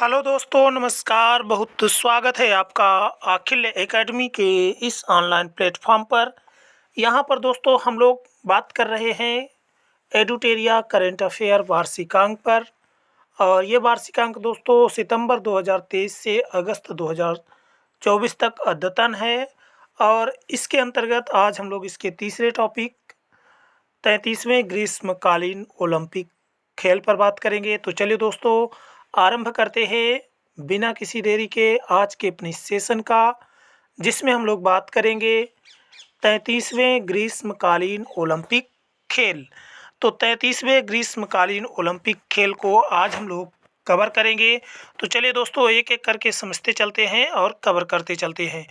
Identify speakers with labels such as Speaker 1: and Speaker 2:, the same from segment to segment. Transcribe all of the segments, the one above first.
Speaker 1: Hello दोस्तों, नमस्कार। बहुत स्वागत है आपका अखिल एकेडमी के इस ऑनलाइन प्लेटफॉर्म पर। यहाँ पर दोस्तों हम लोग बात कर रहे हैं एडुटेरिया करंट अफेयर वार्षिकांक पर। और ये वार्षिकांक दोस्तों सितंबर 2023 से अगस्त 2024 तक अद्यतन है। और इसके अंतर्गत आज हम लोग इसके तीसरे टॉपिक 33वें ग्रीष्मकालीन ओलंपिक खेल पर बात करेंगे। तो चलिए दोस्तों आरंभ करते हैं बिना किसी देरी के आज के अपनी सेशन का, जिसमें हम लोग बात करेंगे 33वें ग्रीष्मकालीन ओलंपिक खेल। तो 33वें ग्रीष्मकालीन ओलंपिक खेल को आज हम लोग कवर करेंगे। तो चलिए दोस्तों एक एक करके समझते चलते हैं और कवर करते चलते हैं।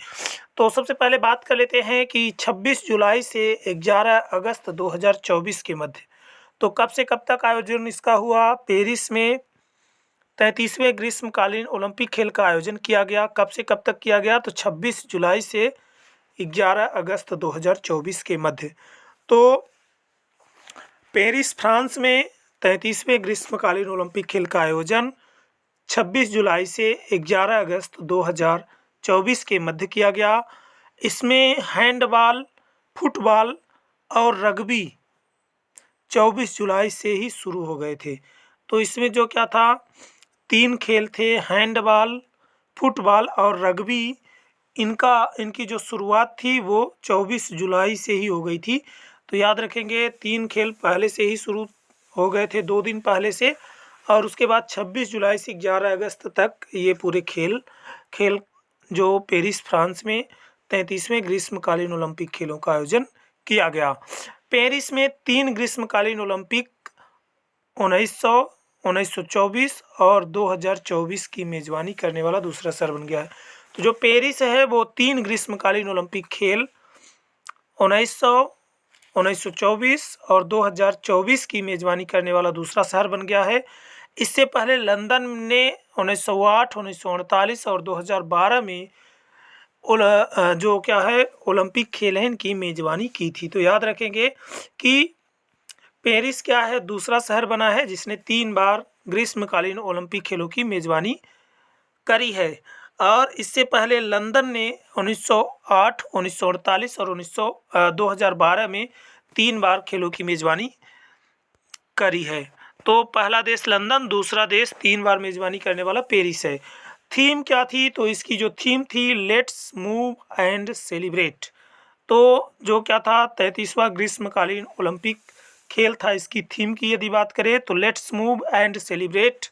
Speaker 1: तो सबसे पहले बात कर लेते हैं कि 26 जुलाई से 11 अगस्त 2024 के मध्य, तो कब से कब तक आयोजन इसका हुआ। पेरिस में 33वें ग्रीष्मकालीन ओलंपिक खेल का आयोजन किया गया। कब से कब तक किया गया, तो 26 जुलाई से 11 अगस्त 2024 के मध्य। तो पेरिस फ्रांस में 33वें ग्रीष्मकालीन ओलंपिक खेल का आयोजन 26 जुलाई से 11 अगस्त 2024 के मध्य किया गया। इसमें हैंडबॉल, फुटबॉल और रग्बी 24 जुलाई से ही शुरू हो गए थे। तो इसमें जो क्या था, 3 खेल थे, हैंडबॉल, फुटबॉल और रग्बी। इनकी जो शुरुआत थी वो 24 जुलाई से ही हो गई थी। तो याद रखेंगे 3 खेल पहले से ही शुरू हो गए थे, 2 दिन पहले से। और उसके बाद 26 जुलाई से 11 अगस्त तक ये पूरे खेल जो पेरिस फ्रांस में 33वें ग्रीष्मकालीन ओलंपिक खेलों का आयोजन किया गया। पेरिस में 3 ग्रीष्मकालीन ओलंपिक 1900, 1924 और 2024 की मेजबानी करने वाला दूसरा शहर बन गया है। तो जो पेरिस है वो 3 ग्रीष्मकालीन ओलंपिक खेल 1900, 1924 और 2024 की मेजबानी करने वाला दूसरा शहर बन गया है। इससे पहले लंदन ने 1908, 1948 और 2012 में जो क्या है ओलंपिक खेल है इनकी मेजबानी की थी। तो याद रखेंगे कि पेरिस क्या है, दूसरा शहर बना है जिसने 3 बार ग्रीष्मकालीन ओलंपिक खेलों की मेजबानी करी है। और इससे पहले लंदन ने 1908, 1948 और 2012 में 3 बार खेलों की मेजबानी करी है। तो पहला देश लंदन, दूसरा देश 3 बार मेजबानी करने वाला पेरिस है। थीम क्या थी, तो इसकी जो थीम थी लेट्स मूव एंड सेलिब्रेट। तो जो क्या था 33वां ग्रीष्मकालीन ओलंपिक खेल था, इसकी थीम की यदि बात करें तो लेट्स मूव एंड सेलिब्रेट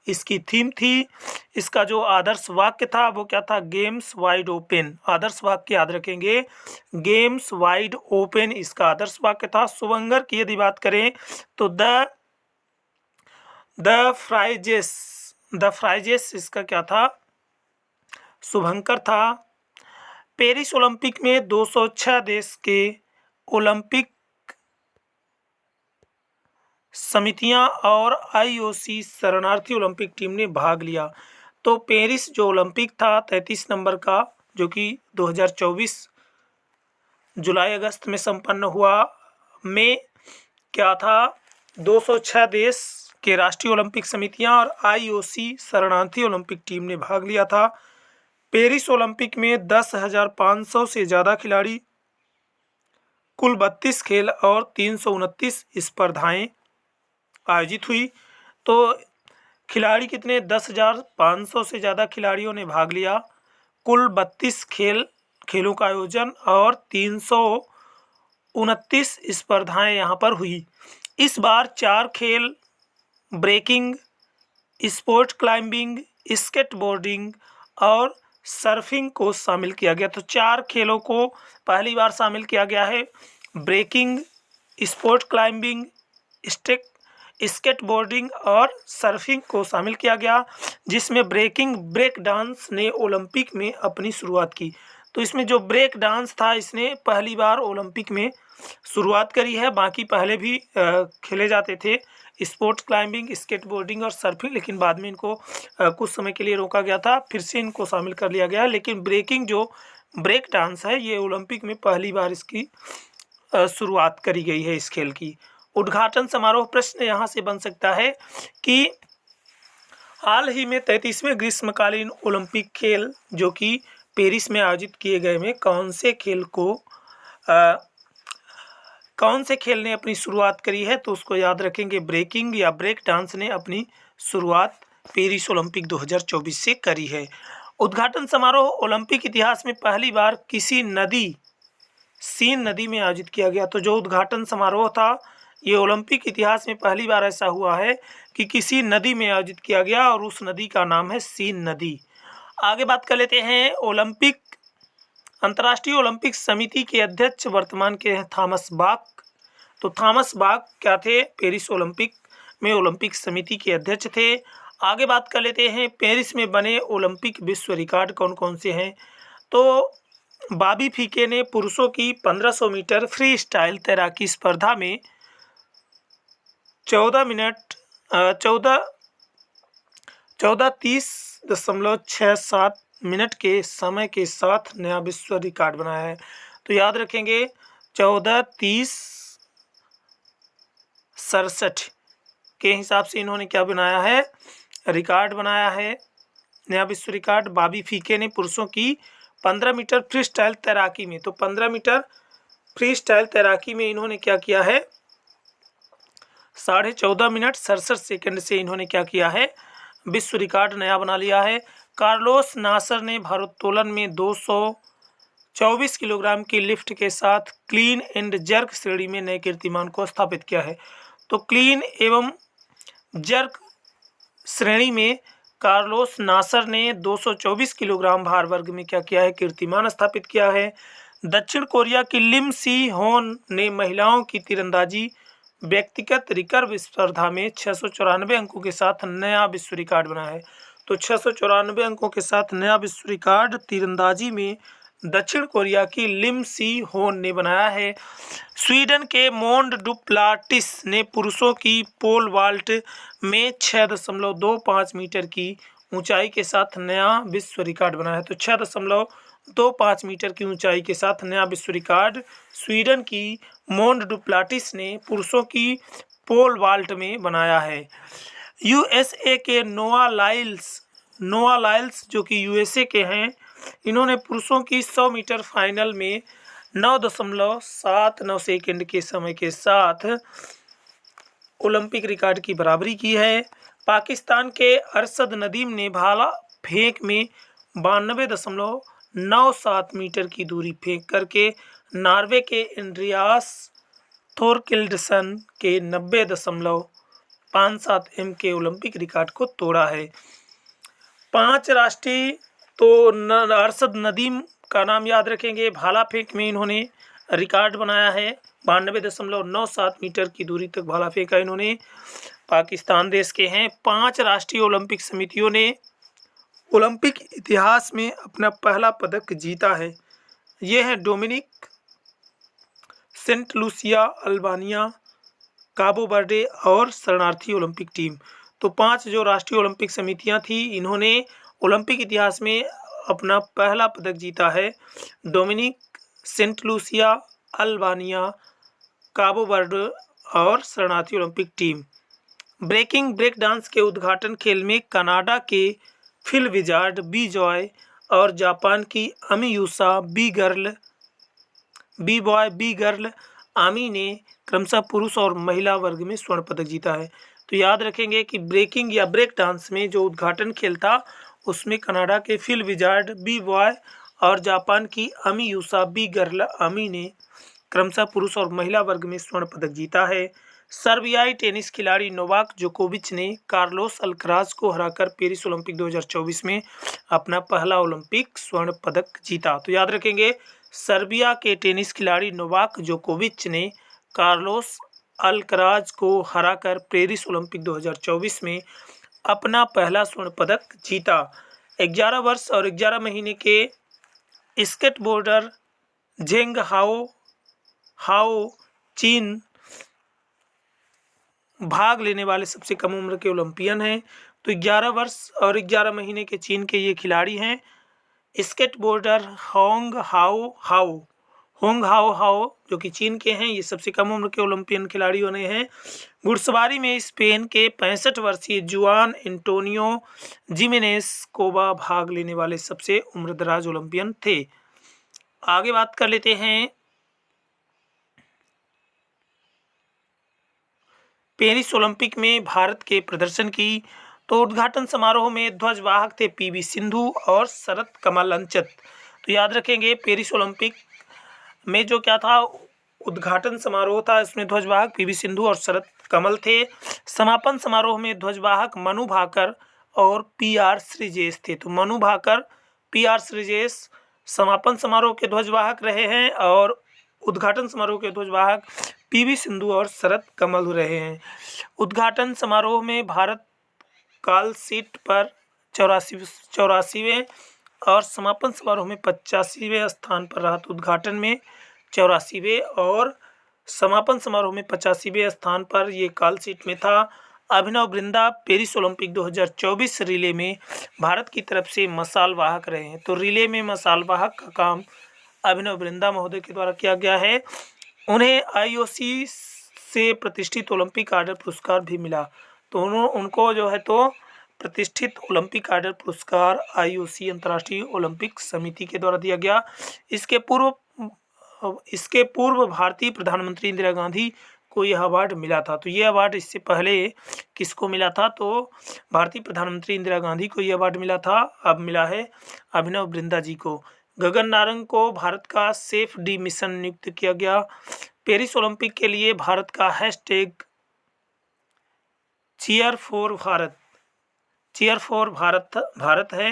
Speaker 1: इसकी थीम थी। इसका जो आदर्श वाक्य था वो क्या था, गेम्स वाइड ओपन। आदर्श वाक्य याद रखेंगे, गेम्स वाइड ओपन इसका आदर्श वाक्य था। शुभंकर की यदि बात करें तो द फ्राइजेस इसका क्या था, शुभंकर था। पेरिस ओलंपिक में 206 देश के ओलंपिक समितियां और आईओसी शरणार्थी ओलंपिक टीम ने भाग लिया। तो पेरिस जो ओलंपिक था 33 नंबर का, जो कि 2024 जुलाई अगस्त में संपन्न हुआ, में क्या था 206 देश के राष्ट्रीय ओलंपिक समितियां और आईओसी शरणार्थी ओलंपिक टीम ने भाग लिया था। पेरिस ओलंपिक में 10,500 से ज़्यादा खिलाड़ी, कुल 32 खेल और 329 स्पर्धाएं आयोजित हुई। तो खिलाड़ी कितने, 10,500 से ज़्यादा खिलाड़ियों ने भाग लिया। कुल 32 खेलों का आयोजन और 329 स्पर्धाएं यहाँ पर हुई। इस बार 4 खेल ब्रेकिंग, स्पोर्ट क्लाइंबिंग, स्केटबोर्डिंग और सर्फिंग को शामिल किया गया। तो 4 खेलों को पहली बार शामिल किया गया है। ब्रेकिंग, स्पोर्ट क्लाइंबिंग, स्केटबोर्डिंग और सर्फिंग को शामिल किया गया, जिसमें ब्रेक डांस ने ओलंपिक में अपनी शुरुआत की। तो इसमें जो ब्रेक डांस था इसने पहली बार ओलंपिक में शुरुआत करी है। बाकी पहले भी खेले जाते थे, स्पोर्ट्स क्लाइंबिंग, स्केटबोर्डिंग और सर्फिंग, लेकिन बाद में इनको कुछ समय के लिए रोका गया था, फिर से इनको शामिल कर लिया गया। लेकिन ब्रेक डांस है ये ओलंपिक में पहली बार इसकी शुरुआत करी गई है इस खेल की। उद्घाटन समारोह प्रश्न यहाँ से बन सकता है कि हाल ही में 33वें ग्रीष्मकालीन ओलंपिक खेल जो कि पेरिस में आयोजित किए गए में कौन से खेल ने अपनी शुरुआत करी है? तो उसको याद रखेंगे, ब्रेकिंग या ब्रेक डांस ने अपनी शुरुआत पेरिस ओलंपिक 2024 से करी है। उद्घाटन समारोह ओलंपिक इतिहास में पहली बार किसी सीन नदी में आयोजित किया गया। तो जो उद्घाटन समारोह था, ये ओलंपिक इतिहास में पहली बार ऐसा हुआ है कि किसी नदी में आयोजित किया गया और उस नदी का नाम है सीन नदी। आगे बात कर लेते हैं, अंतर्राष्ट्रीय ओलंपिक समिति के अध्यक्ष वर्तमान के हैं थॉमस बाक। तो थॉमस बाक क्या थे? पेरिस ओलंपिक में ओलंपिक समिति के अध्यक्ष थे। आगे बात कर लेते हैं, पेरिस में बने ओलंपिक विश्व रिकॉर्ड कौन कौन से हैं? तो बॉबी फीके ने पुरुषों की 1500 मीटर फ्री स्टाइल तैराकी स्पर्धा में 14:30.67 मिनट के समय के साथ नया विश्व रिकॉर्ड बनाया है। तो याद रखेंगे, 14:30.67 के हिसाब से इन्होंने क्या बनाया है? रिकॉर्ड बनाया है, नया विश्व रिकॉर्ड। बॉबी फीके ने पुरुषों की 15 मीटर फ्री स्टाइल तैराकी में, तो 15 मीटर फ्री स्टाइल तैराकी में इन्होंने क्या किया है? 14.5 मिनट 67 सेकंड से इन्होंने क्या किया है? विश्व रिकॉर्ड नया बना लिया है। कार्लोस नासर ने भारोत्तोलन में 224 किलोग्राम की लिफ्ट के साथ क्लीन एंड जर्क श्रेणी में नए कीर्तिमान को स्थापित किया है। तो क्लीन एवं जर्क श्रेणी में कार्लोस नासर ने 224 किलोग्राम भार वर्ग में क्या किया है? कीर्तिमान स्थापित किया है। दक्षिण कोरिया की लिम सी होन ने महिलाओं की तीरंदाजी व्यक्तिगत रिकर्व स्पर्धा में 694 अंकों के साथ नया विश्व रिकॉर्ड बनाया है। तो 694 अंकों के साथ नया विश्व रिकॉर्ड तीरंदाजी में दक्षिण कोरिया की लिम सी होन ने बनाया है। स्वीडन के मोंड डुप्लाटिस ने पुरुषों की पोल वाल्ट में 6.25 मीटर की ऊंचाई के साथ नया विश्व रिकॉर्ड बनाया है। तो 6.25 मीटर की ऊंचाई के साथ नया विश्व रिकॉर्ड स्वीडन की मोंड डुप्लाटिस ने पुरुषों की पोल वाल्ट में बनाया है। यूएसए के नोआ लाइल्स जो कि यूएसए के हैं, इन्होंने पुरुषों की 100 मीटर फाइनल में 9.79 सेकंड के समय के साथ ओलंपिक रिकॉर्ड की बराबरी की है। पाकिस्तान के अरशद नदीम ने भाला फेंक में 92.97 मीटर की दूरी फेंक करके नॉर्वे के एंड्रियास थोरकिल्डसन के 90.57 एम के ओलंपिक रिकॉर्ड को तोड़ा है। 5 राष्ट्रीय, तो अरशद नदीम का नाम याद रखेंगे। भाला फेंक में इन्होंने रिकॉर्ड बनाया है, 92.97 मीटर की दूरी तक भाला फेंका इन्होंने। पाकिस्तान देश के हैं। 5 राष्ट्रीय ओलंपिक समितियों ने ओलंपिक इतिहास में अपना पहला पदक जीता है। ये हैं डोमिनिक, सेंट लूसिया, अल्बानिया, काबो वर्डे और शरणार्थी ओलंपिक टीम। तो 5 जो राष्ट्रीय ओलंपिक समितियां थी, इन्होंने ओलंपिक इतिहास में अपना पहला पदक जीता है। डोमिनिक, सेंट लूसिया, अल्बानिया, काबो वर्डे और शरणार्थी ओलंपिक टीम। ब्रेक डांस के उद्घाटन खेल में कनाडा के फिल विजार्ड, बी जॉय और जापान की अमियूसा बी गर्ल आमी ने क्रमशः पुरुष और महिला वर्ग में स्वर्ण पदक जीता है। तो याद रखेंगे कि ब्रेकिंग या ब्रेक डांस में जो उद्घाटन खेल था, उसमें कनाडा के फिल विजार्ड, बी बॉय और जापान की अमियूसा बी गर्ल आमी ने क्रमशः पुरुष और महिला वर्ग में स्वर्ण पदक जीता है। सर्बियाई टेनिस खिलाड़ी नोवाक जोकोविच ने कार्लोस अल्कराज को हराकर पेरिस ओलंपिक 2024 में अपना पहला ओलंपिक स्वर्ण पदक जीता। तो याद रखेंगे, सर्बिया के टेनिस खिलाड़ी नोवाक जोकोविच ने कार्लोस अल्कराज को हराकर पेरिस ओलंपिक 2024 में अपना पहला स्वर्ण पदक जीता। 11 वर्ष और 11 महीने के स्केटबोर्डर झेंग हाओ चीन भाग लेने वाले सबसे कम उम्र के ओलंपियन हैं। तो 11 वर्ष और 11 महीने के चीन के ये खिलाड़ी हैं। स्केटबोर्डर होंग हाओ हाओ जो कि चीन के हैं, ये सबसे कम उम्र के ओलंपियन खिलाड़ी बने हैं। घुड़सवारी में स्पेन के 65 वर्षीय जुआन एंटोनियो जिमेनेस कोबा भाग लेने वाले सबसे उम्रदराज ओलंपियन थे। आगे बात कर लेते हैं पेरिस ओलंपिक में भारत के प्रदर्शन की। तो उद्घाटन समारोह में ध्वजवाहक थे पीवी सिंधु और शरत कमल अंचत। तो याद रखेंगे पेरिस ओलंपिक में जो क्या था, उद्घाटन समारोह था, इसमें ध्वजवाहक पीवी सिंधु और शरत कमल थे। समापन समारोह में ध्वजवाहक मनु भाकर और पीआर श्रीजेश थे। तो मनु भाकर, पीआर श्रीजेश समापन समारोह के ध्वजवाहक रहे हैं और उद्घाटन समारोह के ध्वजवाहक पीवी सिंधु और शरत कमल रहे हैं। उद्घाटन समारोह में भारत काल सीट पर 84वें और समापन समारोह में 85वें स्थान पर रहा। तो उद्घाटन में 84वें और समापन समारोह में 85वें स्थान पर ये काल सीट में था। Abhinav Bindra Paris Olympic 2024 relay में भारत की तरफ से मसाल वाहक रहे हैं। तो रिले में मसाल वाहक का काम अभिनव बिंद्रा महोदय के द्वारा किया गया है। उन्हें आईओसी से प्रतिष्ठित ओलंपिक आर्डर पुरस्कार भी मिला। तो उनको जो है तो प्रतिष्ठित ओलंपिक आर्डर पुरस्कार आईओसी अंतर्राष्ट्रीय ओलंपिक समिति के द्वारा दिया गया। इसके पूर्व भारतीय प्रधानमंत्री इंदिरा गांधी को यह अवार्ड मिला था। तो ये अवार्ड इससे पहले किसको मिला था, तो भारतीय प्रधानमंत्री इंदिरा गांधी को यह अवार्ड मिला था, अब मिला है अभिनव बिंद्रा जी को। गगन नारंग को भारत का सेफ डी मिशन नियुक्त किया गया। पेरिस ओलंपिक के लिए भारत का हैशटैग चीयर फॉर भारत है।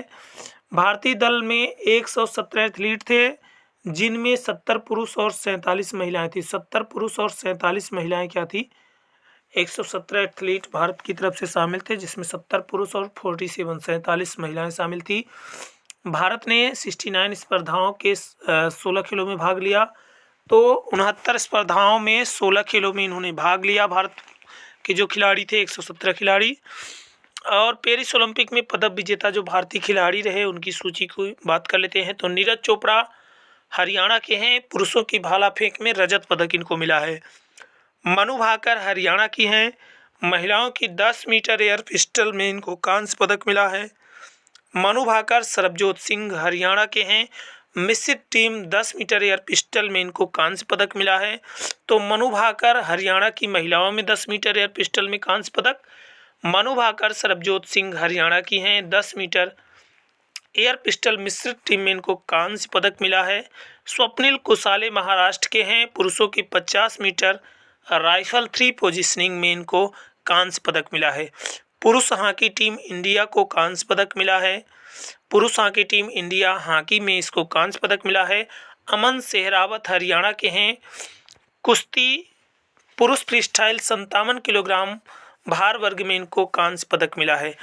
Speaker 1: भारतीय दल में 117 एथलीट थे, जिनमें 70 पुरुष और 47 महिलाएं थी। 70 पुरुष और 47 महिलाएं क्या थी, 117 एथलीट भारत की तरफ से शामिल थे, जिसमें 70 पुरुष और 47 महिलाएं शामिल थी। भारत ने 69 स्पर्धाओं के 16 खेलों में भाग लिया। तो 69 स्पर्धाओं में 16 खेलों में इन्होंने भाग लिया। भारत के जो खिलाड़ी थे 117 खिलाड़ी। और पेरिस ओलंपिक में पदक विजेता जो भारतीय खिलाड़ी रहे उनकी सूची को बात कर लेते हैं। तो नीरज चोपड़ा हरियाणा के हैं, पुरुषों की भाला फेंक में रजत पदक इनको मिला है। मनु भाकर हरियाणा की हैं, महिलाओं की 10 मीटर एयर पिस्टल में इनको कांस्य पदक मिला है। मनु भाकर सरबजोत सिंह हरियाणा के हैं, मिश्रित टीम 10 मीटर एयर पिस्टल में इनको कांस्य पदक मिला है। तो मनु भाकर हरियाणा की महिलाओं में 10 मीटर एयर पिस्टल में कांस्य पदक। मनु भाकर सरबजोत सिंह हरियाणा की हैं, 10 मीटर एयर पिस्टल मिश्रित टीम में इनको कांस्य पदक मिला है। स्वप्निल कुसाले महाराष्ट्र के हैं, पुरुषों की 50 मीटर राइफल 3 पोजीशनिंग में इनको कांस्य पदक मिला है। पुरुष हॉकी टीम इंडिया को कांस्य पदक मिला है। पुरुष हॉकी टीम इंडिया हॉकी में इसको कांस्य पदक मिला है। अमन सेहरावत हरियाणा के हैं, कुश्ती पुरुष फ्री स्टाइल 57 किलोग्राम भार वर्ग में इनको कांस्य पदक मिला है।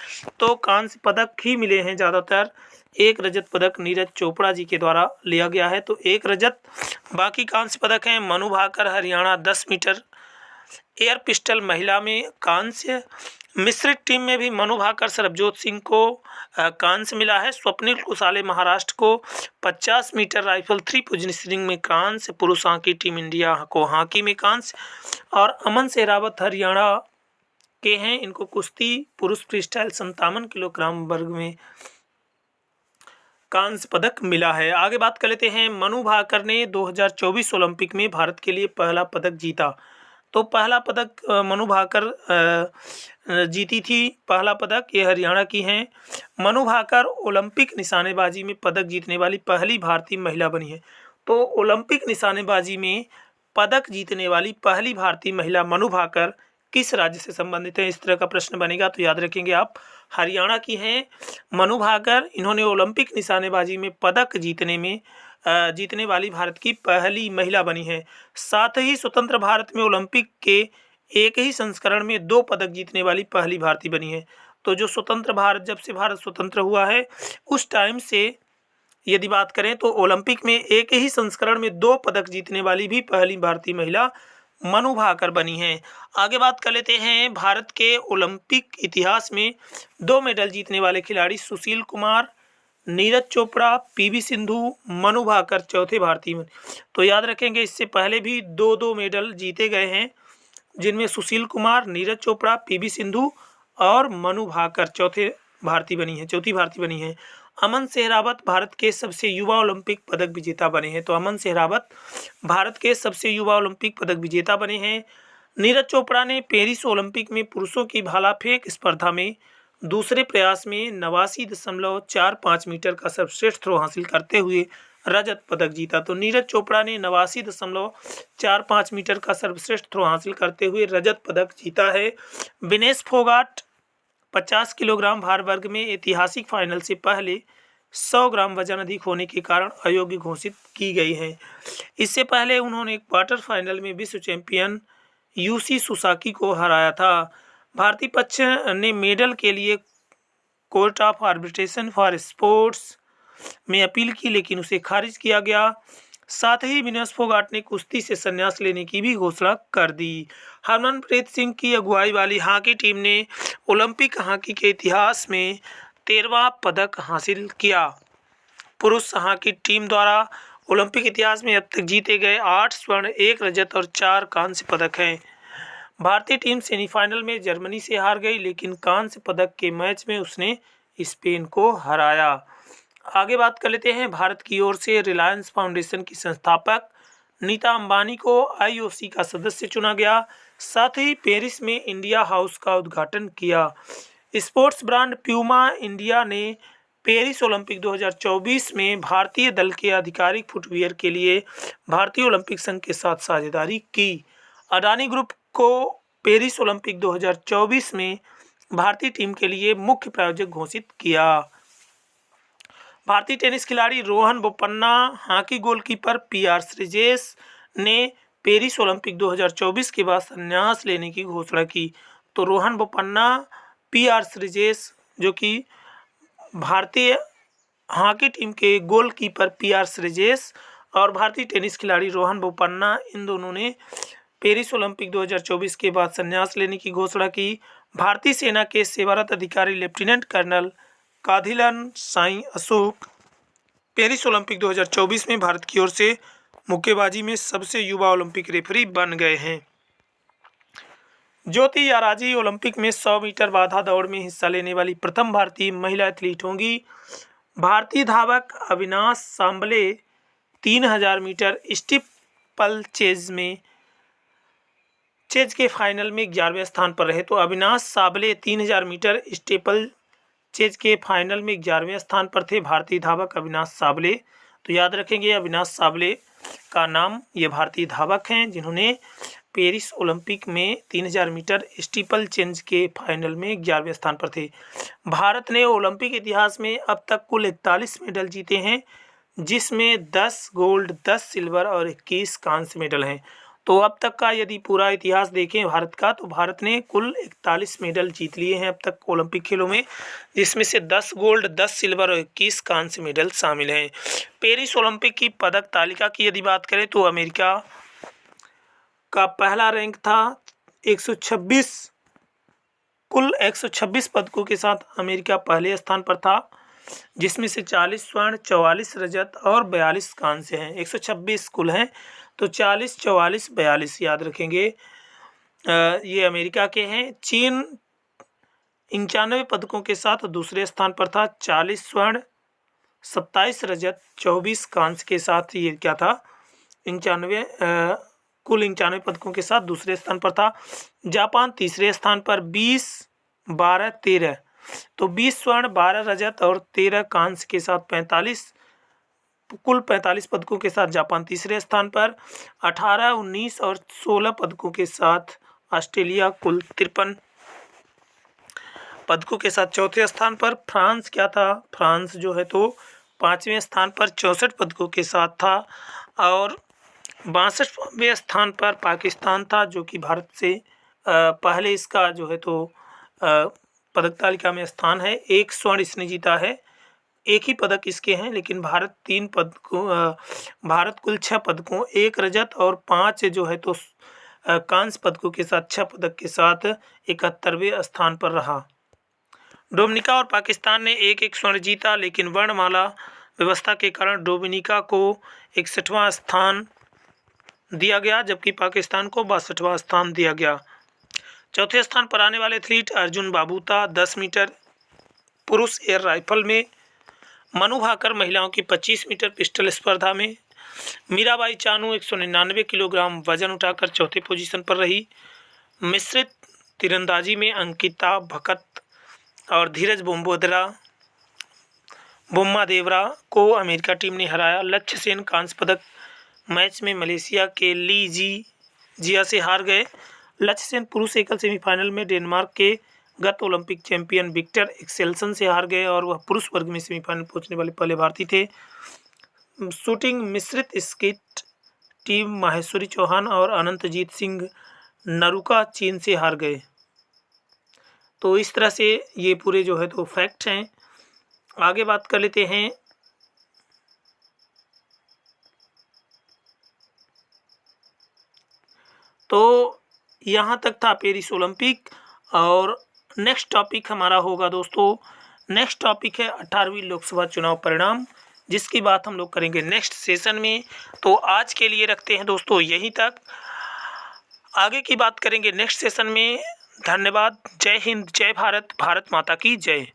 Speaker 1: तो कांस्य पदक ही मिले हैं ज़्यादातर। एक रजत पदक नीरज चोपड़ा जी के द्वारा लिया गया है, तो एक रजत, बाकी कांस्य पदक हैं। Manu Bhaker Haryana 10 metre air pistol महिला में कांस्य। मिश्रित टीम में भी मनु भाकर सरबजोत सिंह को कांस्य मिला है। स्वप्निल कुसाले महाराष्ट्र को 50 मीटर राइफल 3 पोजीशनिंग में कांस्य। पुरुष हॉकी टीम इंडिया को हॉकी में कांस्य। और अमन सेहरावत हरियाणा के हैं, इनको कुश्ती पुरुष फ्रीस्टाइल 57 किलोग्राम वर्ग में कांस्य पदक मिला है। आगे बात कर लेते हैं, मनु भाकर ने 2024 ओलंपिक में भारत के लिए पहला पदक जीता। तो पहला पदक मनु भाकर जीती थी, पहला पदक, ये हरियाणा की हैं। मनु भाकर ओलंपिक निशानेबाजी में पदक जीतने वाली पहली भारतीय महिला बनी है। तो ओलंपिक निशानेबाजी में पदक जीतने वाली पहली भारतीय महिला मनु भाकर किस राज्य से संबंधित है, इस तरह का प्रश्न बनेगा तो याद रखेंगे आप, हरियाणा की हैं मनु भाकर। इन्होंने ओलंपिक निशानेबाजी में पदक जीतने वाली भारत की पहली महिला बनी है। साथ ही स्वतंत्र भारत में ओलंपिक के एक ही संस्करण में 2 पदक जीतने वाली पहली भारतीय बनी है। तो जो स्वतंत्र भारत, जब से भारत स्वतंत्र हुआ है उस टाइम से यदि बात करें तो ओलंपिक में एक ही संस्करण में 2 पदक जीतने वाली भी पहली भारतीय महिला मनु भाकर बनी हैं। आगे बात कर लेते हैं, भारत के ओलंपिक इतिहास में 2 मेडल जीतने वाले खिलाड़ी सुशील कुमार नीरज चोपड़ा, पीवी सिंधु, मनु भाकर चौथे भारतीय बने। तो याद रखेंगे इससे पहले भी 2-2 मेडल जीते गए हैं, जिनमें सुशील कुमार, नीरज चोपड़ा, पीवी सिंधु और मनु भाकर चौथी भारतीय बनी है। अमन सेहरावत भारत के सबसे युवा ओलंपिक पदक विजेता बने हैं। तो अमन सेहरावत भारत के सबसे युवा ओलंपिक पदक विजेता बने हैं। नीरज चोपड़ा ने पेरिस ओलंपिक में पुरुषों की भाला फेंक स्पर्धा में दूसरे प्रयास में 89.45 मीटर का सर्वश्रेष्ठ थ्रो हासिल करते हुए रजत पदक जीता। तो नीरज चोपड़ा ने 89.45 मीटर का सर्वश्रेष्ठ थ्रो हासिल करते हुए रजत पदक जीता है। विनेश फोगाट 50 किलोग्राम भार वर्ग में ऐतिहासिक फाइनल से पहले 100 ग्राम वजन अधिक होने के कारण अयोग्य घोषित की गई हैं। इससे पहले उन्होंने क्वार्टर फाइनल में विश्व चैंपियन यूसी सुसाकी को हराया था। भारतीय पक्ष ने मेडल के लिए court of arbitration for sports में अपील की, लेकिन उसे खारिज किया गया। साथ ही विनेश फोगाट ने कुश्ती से संन्यास लेने की भी घोषणा कर दी। हरमनप्रीत सिंह की अगुवाई वाली हॉकी टीम ने ओलंपिक हॉकी के इतिहास में 13वां पदक हासिल किया। पुरुष हॉकी टीम द्वारा ओलंपिक इतिहास में अब तक जीते गए 8 स्वर्ण, 1 रजत और 4 कांस्य पदक हैं। भारतीय टीम सेमीफाइनल में जर्मनी से हार गई, लेकिन कांस्य पदक के मैच में उसने स्पेन को हराया। आगे बात कर लेते हैं। भारत की ओर से रिलायंस फाउंडेशन की संस्थापक नीता अंबानी को आईओसी का सदस्य चुना गया। साथ ही पेरिस में इंडिया हाउस का उद्घाटन किया। स्पोर्ट्स ब्रांड प्यूमा इंडिया ने पेरिस ओलंपिक 2024 में भारतीय दल के आधिकारिक फुटवियर के लिए भारतीय ओलंपिक संघ के साथ साझेदारी की। अडानी ग्रुप को पेरिस ओलंपिक 2024 में भारतीय टीम के लिए मुख्य प्रायोजक घोषित किया। भारतीय टेनिस खिलाड़ी Rohan Bopanna, hockey goalkeeper PR Sreejesh ने पेरिस ओलंपिक 2024 के बाद संन्यास लेने की घोषणा की। तो रोहन बोपन्ना, पीआर श्रीजेश जो कि भारतीय हॉकी टीम के गोलकीपर पीआर श्रीजेश और भारतीय टेनिस खिलाड़ी रोहन बोपन्ना, इन दोनों ने पेरिस ओलंपिक 2024 के बाद संन्यास लेने की घोषणा की। भारतीय सेना के सेवारत अधिकारी lieutenant colonel Kandhilan Sai Ashok Paris Olympic 2024 में भारत की ओर से मुक्केबाजी में सबसे युवा ओलंपिक रेफरी बन गए हैं। ज्योति याराजी ओलंपिक में 100 मीटर बाधा दौड़ में हिस्सा लेने वाली प्रथम भारतीय महिला एथलीट होंगी। भारतीय धावक Avinash Sambale 3000 metre steeple chase के फाइनल में 11वें स्थान पर रहे। तो Avinash Sambale 3000 metre steeple chase के फाइनल में 11वें स्थान पर थे, भारतीय धावक अविनाश सांबले। तो याद रखेंगे अविनाश सांबले का नाम, ये भारतीय धावक हैं जिन्होंने पेरिस ओलंपिक में 3000 मीटर स्टीपल चेंज के फाइनल में 11वें स्थान पर थे। भारत ने ओलंपिक इतिहास में अब तक कुल 41 मेडल जीते हैं, जिसमें 10 गोल्ड, 10 सिल्वर और 21 कांस्य मेडल हैं। तो अब तक का यदि पूरा इतिहास देखें भारत का, तो भारत ने कुल 41 मेडल जीत लिए हैं अब तक ओलंपिक खेलों में, जिसमें से 10 गोल्ड, 10 सिल्वर और 21 कांस्य मेडल शामिल हैं। पेरिस ओलंपिक की पदक तालिका की यदि बात करें तो अमेरिका का पहला रैंक था 126, कुल 126 पदकों के साथ अमेरिका पहले स्थान पर था, जिसमें से 40 स्वर्ण, 44 रजत और 42 कांस्य हैं। 126 कुल हैं, तो 40, 44, 42 याद रखेंगे। ये अमेरिका के हैं। चीन 91 पदकों के साथ दूसरे स्थान पर था, 40 स्वर्ण, 27 रजत, 24 कांस्य के साथ ये क्या था, 91 पदकों के साथ दूसरे स्थान पर था। जापान तीसरे स्थान पर 20, 12, 13, तो 20 स्वर्ण, 12 रजत और 13 कांस्य के साथ 45, कुल 45 पदकों के साथ जापान तीसरे स्थान पर। 18, 19 और 16 पदकों के साथ ऑस्ट्रेलिया कुल 53 पदकों के साथ चौथे स्थान पर। फ्रांस क्या था, फ्रांस जो है तो 5वें स्थान पर 64 पदकों के साथ था। और 62वें स्थान पर पाकिस्तान था, जो कि भारत से पहले इसका जो है तो पदक तालिका में स्थान है। 1 स्वर्ण इसने जीता है, एक ही पदक इसके हैं, लेकिन भारत 3 पदकों, भारत कुल 6 पदकों, 1 रजत और 5 जो है तो कांस्य पदकों के साथ 6 पदक के साथ 71वें स्थान पर रहा। डोमिनिका और पाकिस्तान ने एक एक स्वर्ण जीता, लेकिन वर्णमाला व्यवस्था के कारण डोमिनिका को 61वां स्थान दिया गया, जबकि पाकिस्तान को 62वां स्थान दिया गया। चौथे स्थान पर आने वाले एथलीट अर्जुन बाबूता 10 मीटर पुरुष एयर राइफल में, मनु भाकर महिलाओं की 25 मीटर पिस्टल स्पर्धा में, मीराबाई चानू 199 किलोग्राम वजन उठाकर चौथे पोजीशन पर रही। मिश्रित तीरंदाजी में अंकिता भकत और धीरज बोम्मादेवरा को अमेरिका टीम ने हराया। लक्ष्य सेन कांस्य पदक मैच में मलेशिया के ली जिया से हार गए। लक्ष्य सेन पुरुष एकल सेमीफाइनल में डेनमार्क के गत ओलंपिक चैंपियन विक्टर एक्सेल्सन से हार गए और वह पुरुष वर्ग में सेमीफाइनल पहुंचने वाले पहले भारतीय थे। शूटिंग मिश्रित स्कीट टीम माहेश्वरी चौहान और अनंतजीत सिंह नरुका चीन से हार गए। तो इस तरह से ये पूरे जो है तो फैक्ट हैं। आगे बात कर लेते हैं तो यहाँ तक था पेरिस ओलंपिक, और नेक्स्ट टॉपिक हमारा होगा दोस्तों, नेक्स्ट टॉपिक है 18वीं लोकसभा चुनाव परिणाम, जिसकी बात हम लोग करेंगे नेक्स्ट सेशन में। तो आज के लिए रखते हैं दोस्तों यहीं तक, आगे की बात करेंगे नेक्स्ट सेशन में। धन्यवाद। जय हिंद, जय भारत, भारत माता की जय।